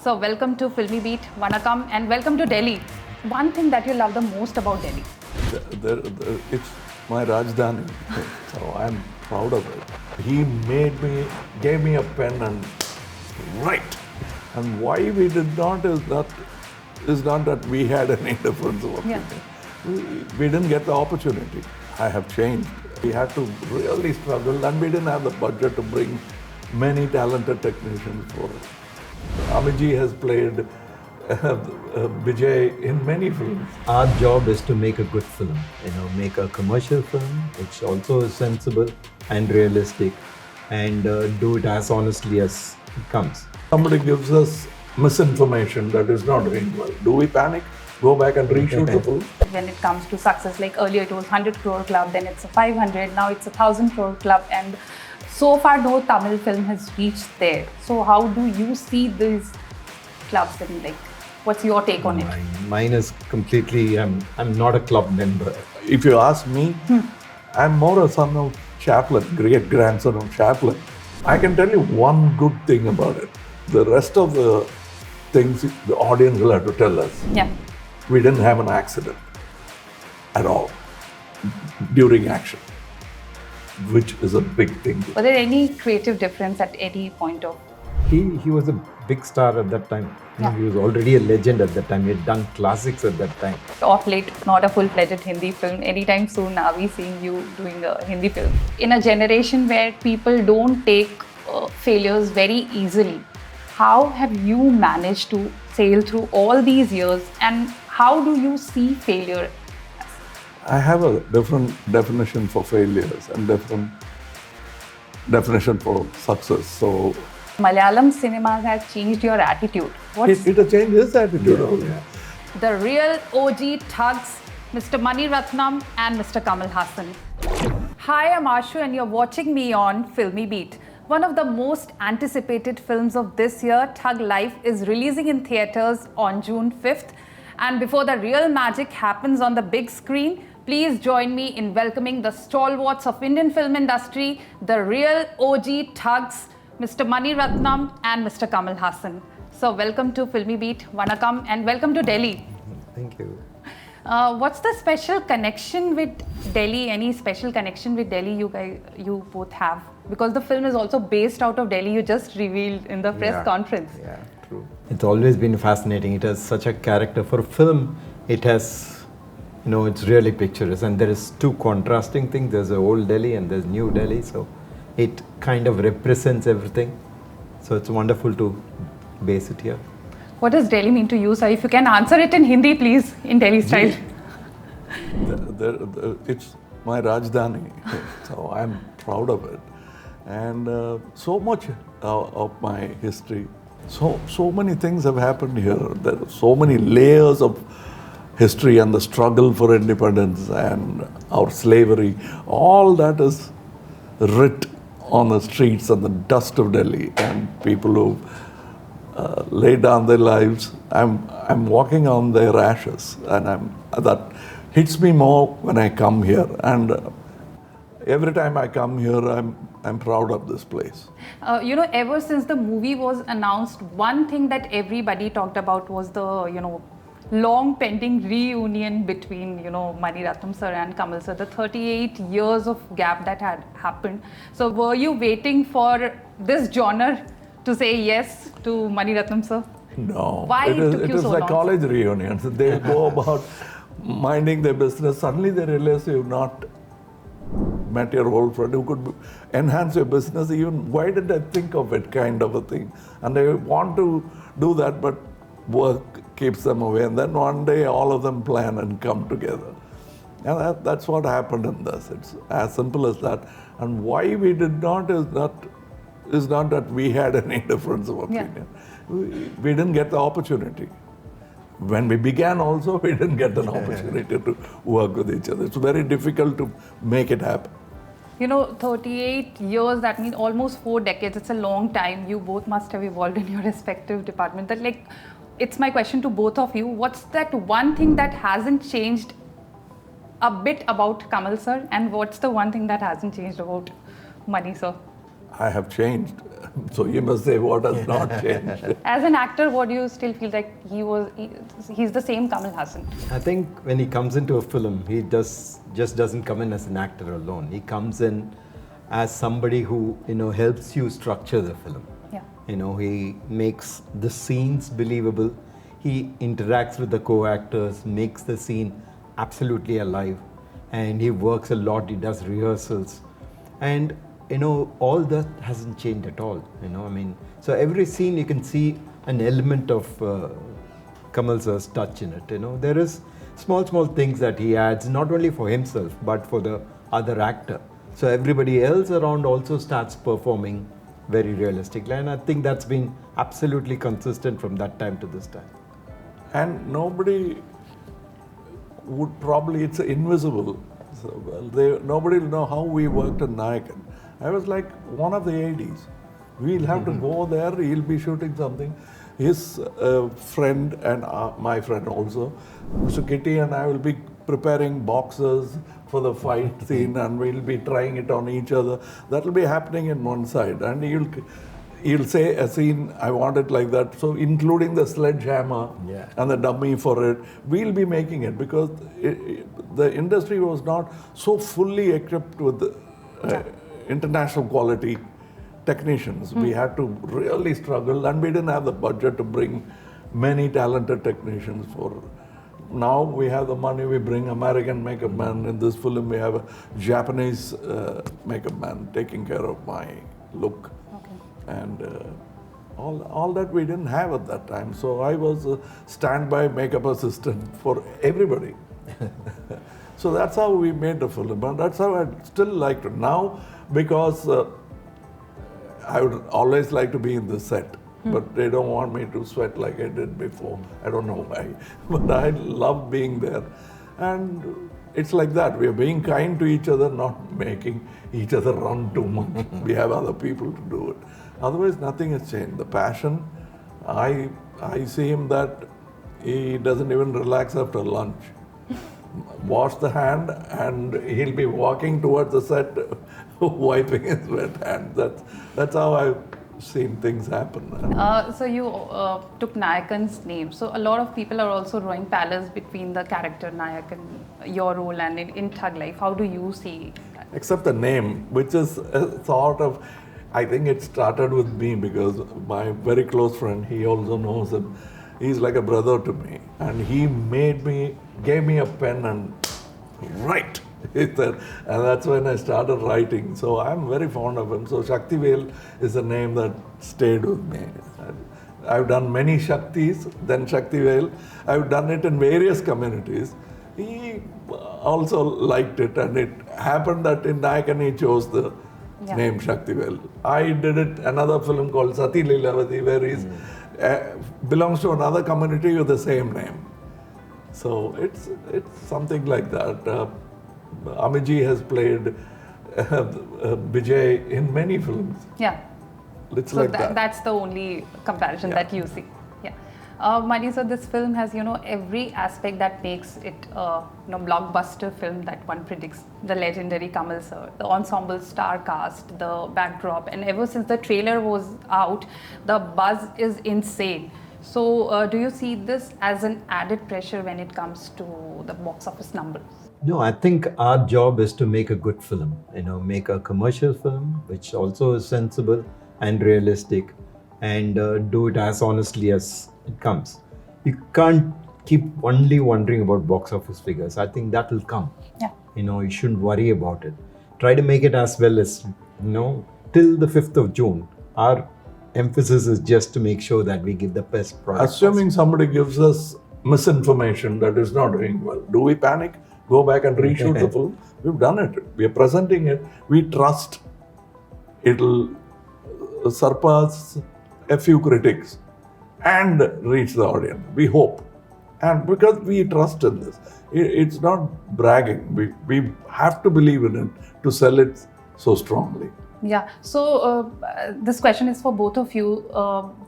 So welcome to Filmibeat, Vanakkam, and welcome to Delhi. One thing that you love the most about Delhi? It's my Rajdhani, so I'm proud of it. He gave me a pen and write. And why we did not is not that we had any difference of opinion. We didn't get the opportunity. I have changed. We had to really struggle, and we didn't have the budget to bring many talented technicians for it. Amiji has played Vijay in many films. Our job is to make a good film, make a commercial film which also is sensible and realistic, and do it as honestly as it comes. Somebody gives us misinformation that is not doing well. Do we panic? Go back and reshoot the film? When it comes to success, like earlier it was 100 crore club, then it's a 500, now it's a 1,000 crore club, and so far no Tamil film has reached there. So how do you see these clubs, and like, what's your take on it? Mine is completely, I'm not a club member. If you ask me, I'm more a son of Chaplin, great grandson of Chaplin. I can tell you one good thing about it. The rest of the things the audience will have to tell us. Yeah. We didn't have an accident at all during action, which is a big thing. Was there any creative difference at any point of? He was a big star at that time. Yeah. He was already a legend at that time. He had done classics at that time. Of late, not a full-fledged Hindi film. Anytime soon, are we seeing you doing a Hindi film? In a generation where people don't take failures very easily, how have you managed to sail through all these years, and how do you see failure? I have a different definition for failures and different definition for success. So Malayalam cinemas have changed your attitude. What's it has changed his attitude. the real OG thugs, Mr. Maniratnam and Mr. Kamal Haasan? Hi, I'm Ashu and you're watching me on Filmibeat. One of the most anticipated films of this year, Thug Life, is releasing in theatres on June 5th. And before the real magic happens on the big screen, please join me in welcoming the stalwarts of Indian film industry, the real OG thugs, Mr. Maniratnam and Mr. Kamal Haasan. So welcome to Filmibeat, Vanakkam, and welcome to Delhi. Thank you. What's the special connection with Delhi? Any special connection with Delhi you both have? Because the film is also based out of Delhi, you just revealed in the press conference. Yeah, true. It's always been fascinating. It has such a character. For a film, it has, it's really picturesque. And there is two contrasting things. There's the old Delhi and there's new Delhi. So it kind of represents everything. So it's wonderful to base it here. What does Delhi mean to you, sir? If you can answer it in Hindi, please, in Delhi style. It's my Rajdhani, so I'm proud of it. And so much of my history, so many things have happened here. There are so many layers of history and the struggle for independence and our slavery. All that is writ on the streets and the dust of Delhi, and people who laid down their lives. I'm walking on their ashes, and that hits me more when I come here. And every time I come here, I'm proud of this place. Ever since the movie was announced, one thing that everybody talked about was the long pending reunion between Maniratnam sir and Kamal sir. The 38 years of gap that had happened. So were you waiting for this genre to say yes to Maniratnam sir? No. Why it took you is so like long? college reunions. They go about minding their business. Suddenly they realize you've not met your old friend who could enhance your business. Even why did I think of it, kind of a thing? And they want to do that, but work keeps them away. And then one day all of them plan and come together. And that's what happened in this. It's as simple as that. And why we did not is not that we had any difference of opinion. We didn't get the opportunity. When we began also, we didn't get an opportunity to work with each other. It's very difficult to make it happen. 38 years, that means almost 4 decades. It's a long time. You both must have evolved in your respective department. It's my question to both of you. What's that one thing that hasn't changed a bit about Kamal sir, and what's the one thing that hasn't changed about Mani sir? I have changed. So you must say what has not changed. As an actor, what do you still feel like he's the same Kamal Haasan? I think when he comes into a film, he just doesn't come in as an actor alone. He comes in as somebody who, helps you structure the film. Yeah. He makes the scenes believable. He interacts with the co-actors, makes the scene absolutely alive. And he works a lot, he does rehearsals. And, all that hasn't changed at all, So every scene you can see an element of Kamal sir's touch in it, There is small things that he adds, not only for himself, but for the other actor. So everybody else around also starts performing very realistically. And I think that's been absolutely consistent from that time to this time. And nobody would probably, it's invisible. So, nobody will know how we worked in Nayakan. I was like one of the ADs. We'll have to go there, he'll be shooting something. His friend and my friend also, Mr. Kitty and I will be preparing boxes for the fight scene and we'll be trying it on each other. That will be happening in one side. And he'll say a scene, I want it like that. So including the sledgehammer and the dummy for it, we'll be making it because the industry was not so fully equipped with international quality technicians. We had to really struggle and we didn't have the budget to bring many talented technicians for. Now we have the money, we bring American makeup man. In this film we have a Japanese makeup man taking care of my look. And all that we didn't have at that time. So I was a standby makeup assistant for everybody. So that's how we made the film. And that's how I still like it now because I would always like to be in the set. But they don't want me to sweat like I did before. I don't know why. But I love being there. And it's like that. We are being kind to each other, not making each other run too much. We have other people to do it. Otherwise, nothing has changed. The passion, I see him that he doesn't even relax after lunch. Wash the hand and he'll be walking towards the set, wiping his wet hand. That's how I've seen things happen. So you took Nayakan's name. So a lot of people are also drawing parallels between the character Nayakan, your role, and in Thug Life. How do you see that? Except the name, which is a sort of, I think it started with me because my very close friend, he also knows him. He's like a brother to me. And he gave me a pen and write. He said, and that's when I started writing. So I'm very fond of him. So Shaktivel is a name that stayed with me. I've done many Shaktis, then Shaktivel. I've done it in various communities. He also liked it, and it happened that in Nayakan he chose the name Shaktivel. I did it, another film called Sati Leelavati, where he belongs to another community with the same name. So it's something like that. Amiji has played Vijay in many films. Yeah. It's so like that. That's the only comparison that you see. Yeah. Mani, so this film has, every aspect that makes it a blockbuster film that one predicts. The legendary Kamal sir, the ensemble star cast, the backdrop, and ever since the trailer was out, the buzz is insane. So do you see this as an added pressure when it comes to the box office numbers? No, I think our job is to make a good film, make a commercial film, which also is sensible and realistic, and do it as honestly as it comes. You can't keep only wondering about box office figures. I think that will come. Yeah. You shouldn't worry about it. Try to make it as well as, till the 5th of June. Our emphasis is just to make sure that we give the best product. Assuming somebody gives us misinformation that is not doing well, do we panic? Go back and reshoot the film? We've done it. We are presenting it. We trust it'll surpass a few critics and reach the audience. We hope. And because we trust in this, it's not bragging. We have to believe in it to sell it so strongly. Yeah. So this question is for both of you.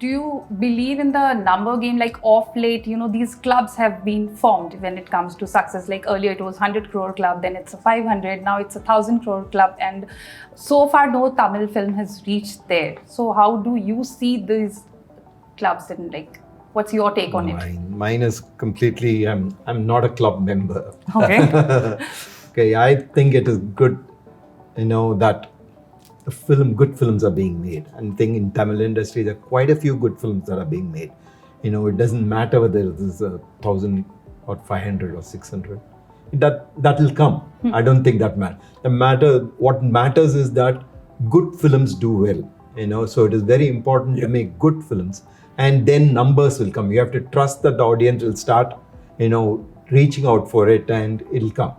Do you believe in the number game? Like of late, these clubs have been formed when it comes to success. Like earlier it was 100 crore club, then it's a 500, now it's a 1,000 crore club. And so far no Tamil film has reached there. So how do you see these clubs and like, what's your take on it? Mine is completely, I'm not a club member. Okay. Okay, I think it is good, that good films are being made. And I think in Tamil industry, there are quite a few good films that are being made. It doesn't matter whether it is 1,000 or 500 or 600. That will come. I don't think that matters. What matters is that good films do well. So it is very important to make good films, and then numbers will come. You have to trust that the audience will start, reaching out for it, and it'll come.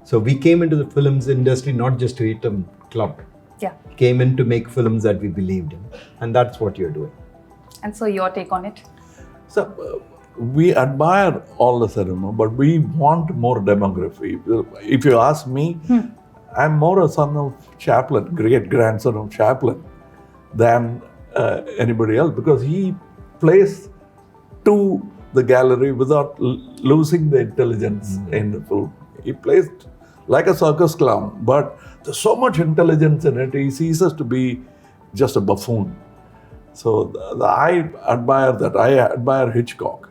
So we came into the films industry not just to hit a club. Yeah. Came in to make films that we believed in, and that's what you're doing. And so your take on it? So we admire all the cinema, but we want more demography. If you ask me, I'm more a son of Chaplin, great grandson of Chaplin, than anybody else, because he plays to the gallery without losing the intelligence in the film. He plays like a circus clown, but there's so much intelligence in it, he ceases to be just a buffoon. So I admire that. I admire Hitchcock.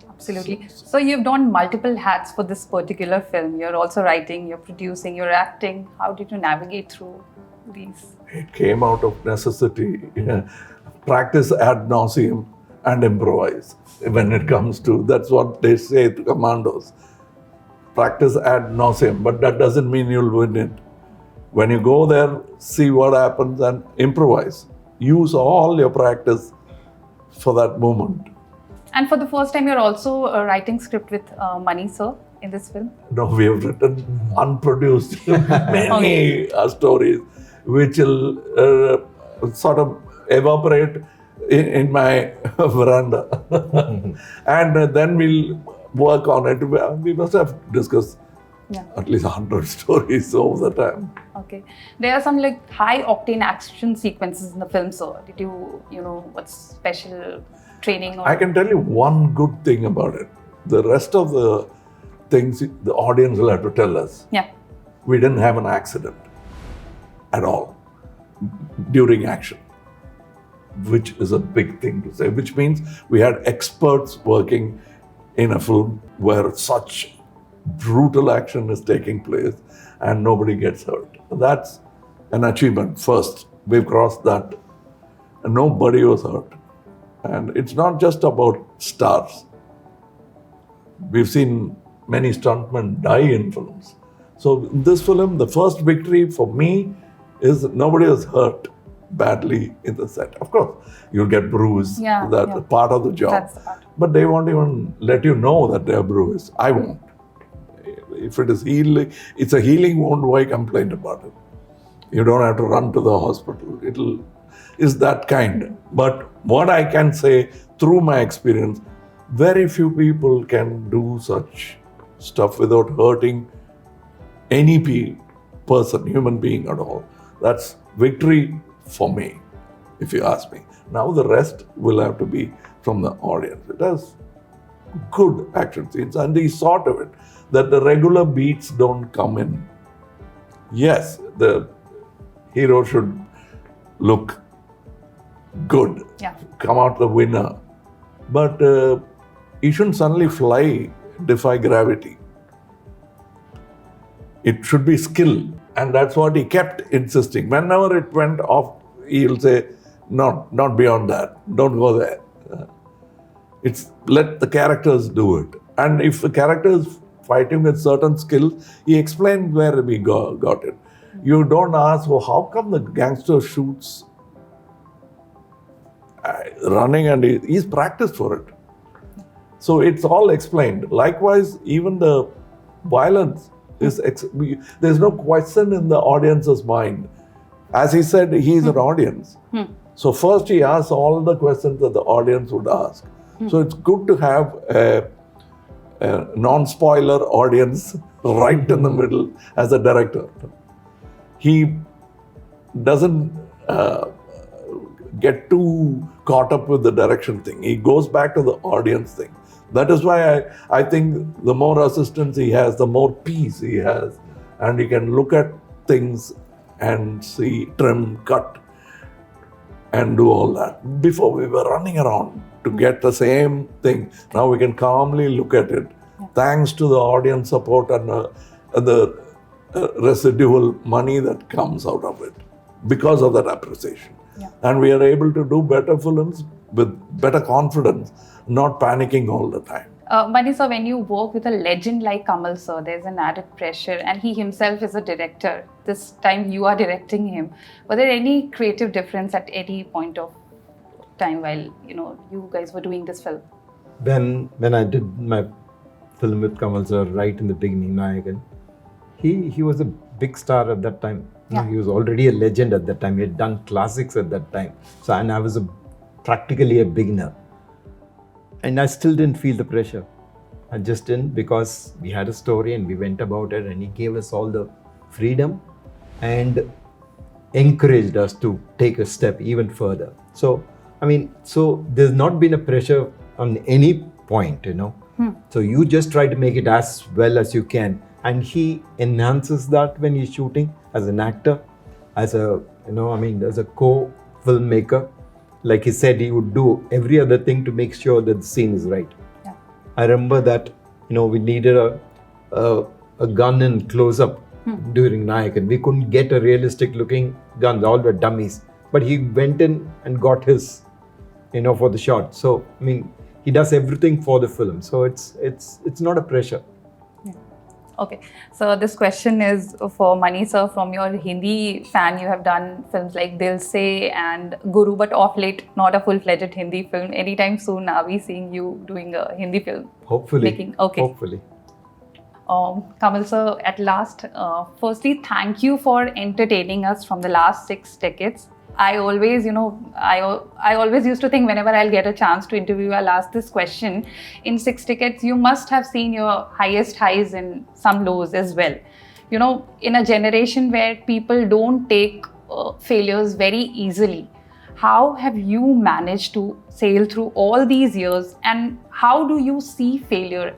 Absolutely. So you've done multiple hats for this particular film. You're also writing, you're producing, you're acting. How did you navigate through these? It came out of necessity. Practice ad nauseum and improvise when it comes to, that's what they say to commandos. Practice ad nauseum, but that doesn't mean you'll win it. When you go there, see what happens and improvise. Use all your practice for that moment. And for the first time, you're also writing script with Mani sir in this film? No, we have written unproduced many stories which will sort of evaporate in my veranda. And then we'll work on it. We must have discussed at least 100 stories over the time. Okay. There are some like high octane action sequences in the film, sir. Did you, what's special training? Or... I can tell you one good thing about it. The rest of the things the audience will have to tell us. Yeah. We didn't have an accident at all during action, which is a big thing to say, which means we had experts working in a film where such brutal action is taking place and nobody gets hurt. That's an achievement. First, we've crossed that. And nobody was hurt. And it's not just about stars. We've seen many stuntmen die in films. So in this film, the first victory for me is that nobody was hurt badly in the set. Of course, you'll get bruised. That's part of the job. That's the part. But they won't even let you know that they're bruised. I won't. If it is healing, it's a healing wound, why complain about it? You don't have to run to the hospital. It's that kind. But what I can say through my experience, very few people can do such stuff without hurting any person, human being at all. That's victory for me, if you ask me. Now the rest will have to be from the audience. It has good action scenes, and the sort of it, that the regular beats don't come in. Yes, the hero should look good, come out the winner, but he shouldn't suddenly fly, defy gravity. It should be skill, and that's what he kept insisting. Whenever it went off, he'll say, no, not beyond that, don't go there. It's let the characters do it. And if the character is fighting with certain skills, he explained where we got it. You don't ask, well, how come the gangster shoots running, and he's practiced for it. So it's all explained. Likewise, even the violence is, there's no question in the audience's mind. As he said, he's an audience. So first he asks all the questions that the audience would ask. So it's good to have a non-spoiler audience right in the middle as a director. He doesn't get too caught up with the direction thing. He goes back to the audience thing. That is why I think the more assistance he has, the more peace he has. And he can look at things and see, trim, cut, and do all that. Before we were running around to get the same thing. Now we can calmly look at it. Thanks to the audience support and the residual money that comes out of it because of that appreciation. Yeah. And we are able to do better films with better confidence, not panicking all the time. Mani sir, when you work with a legend like Kamal sir, there's an added pressure, and he himself is a director. This time you are directing him. Was there any creative difference at any point of time while you guys were doing this film? When I did my film with Kamal sir right in the beginning, Nayakan, he was a big star at that time. Yeah. He was already a legend at that time. He had done classics at that time. So, and I was practically a beginner. And I still didn't feel the pressure. I just didn't, because we had a story and we went about it, and he gave us all the freedom and encouraged us to take a step even further. So, so there's not been a pressure on any point, So you just try to make it as well as you can. And he enhances that when he's shooting as an actor, as a, as a co-filmmaker. Like he said, he would do every other thing to make sure that the scene is right. Yeah. I remember that, we needed a gun in close-up during Nayakan. We couldn't get a realistic looking gun, all were dummies. But he went in and got his, for the shot. So, he does everything for the film. So it's not a pressure. Okay, so this question is for Mani sir. From your Hindi fan, you have done films like Dil Se and Guru, but of late, not a full-fledged Hindi film. Anytime soon, are we seeing you doing a Hindi film? Hopefully. Hopefully. Kamal sir, at last, firstly, thank you for entertaining us from the last 6 decades. I always, I always used to think whenever I'll get a chance to interview, I'll ask this question. In 6 decades, you must have seen your highest highs and some lows as well. In a generation where people don't take failures very easily, how have you managed to sail through all these years, and how do you see failure?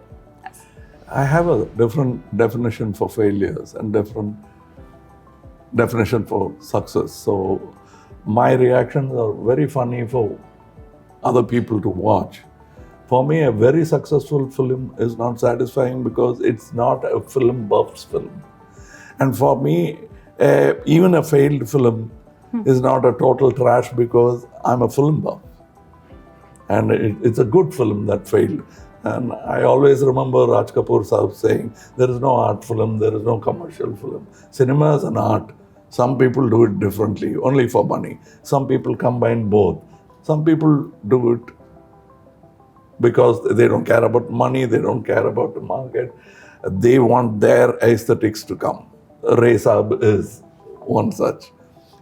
I have a different definition for failures and different definition for success. So my reactions are very funny for other people to watch. For me, a very successful film is not satisfying because it's not a film buff's film. And for me, even a failed film is not a total trash because I'm a film buff. And it's a good film that failed. And I always remember Raj Kapoor Sahib saying, there is no art film, there is no commercial film. Cinema is an art. Some people do it differently, only for money. Some people combine both. Some people do it because they don't care about money, they don't care about the market. They want their aesthetics to come. Ray Saab is one such.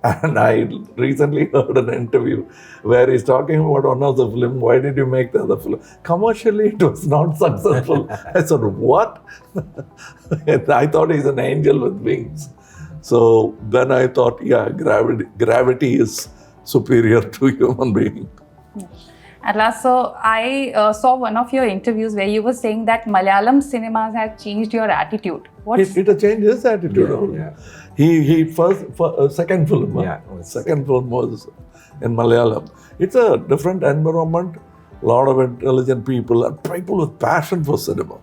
And I recently heard an interview where he's talking about one of the film. Why did you make the other film? Commercially, it was not successful. I said, what? I thought he's an angel with wings. So then I thought, yeah, gravity is superior to human being. Yeah. At last, so I saw one of your interviews where you were saying that Malayalam cinemas have changed your attitude. It has changed his attitude. Yeah. He second film. Second film was in Malayalam. It's a different environment, a lot of intelligent people, and people with passion for cinema.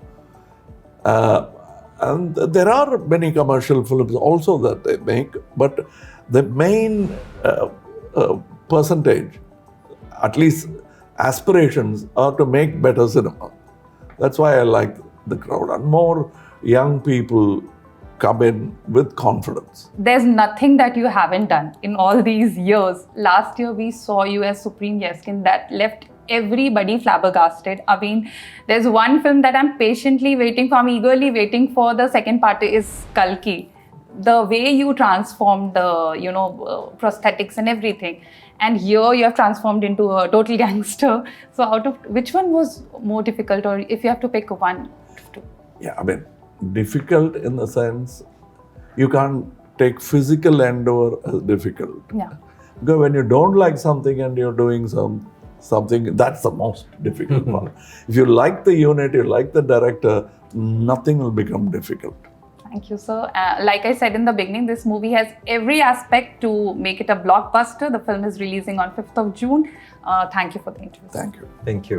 And there are many commercial films also that they make, but the main percentage, at least aspirations, are to make better cinema. That's why I like the crowd. And more young people come in with confidence. There's nothing that you haven't done in all these years. Last year, we saw you as Supreme Yeskin that left everybody flabbergasted. I mean, there's one film that I'm patiently waiting for, I'm eagerly waiting for. The second part is Kalki. The way you transformed the, prosthetics and everything. And here you have transformed into a total gangster. So out of which one was more difficult, or if you have to pick one? Yeah, I mean, difficult in the sense you can't take physical endeavor as difficult. Yeah. Because when you don't like something and you're doing something, that's the most difficult part. If you like the unit, you like the director, nothing will become difficult. Thank you, sir. Like I said in the beginning, this movie has every aspect to make it a blockbuster. The film is releasing on 5th of June. Thank you for the interview. Thank you. Thank you.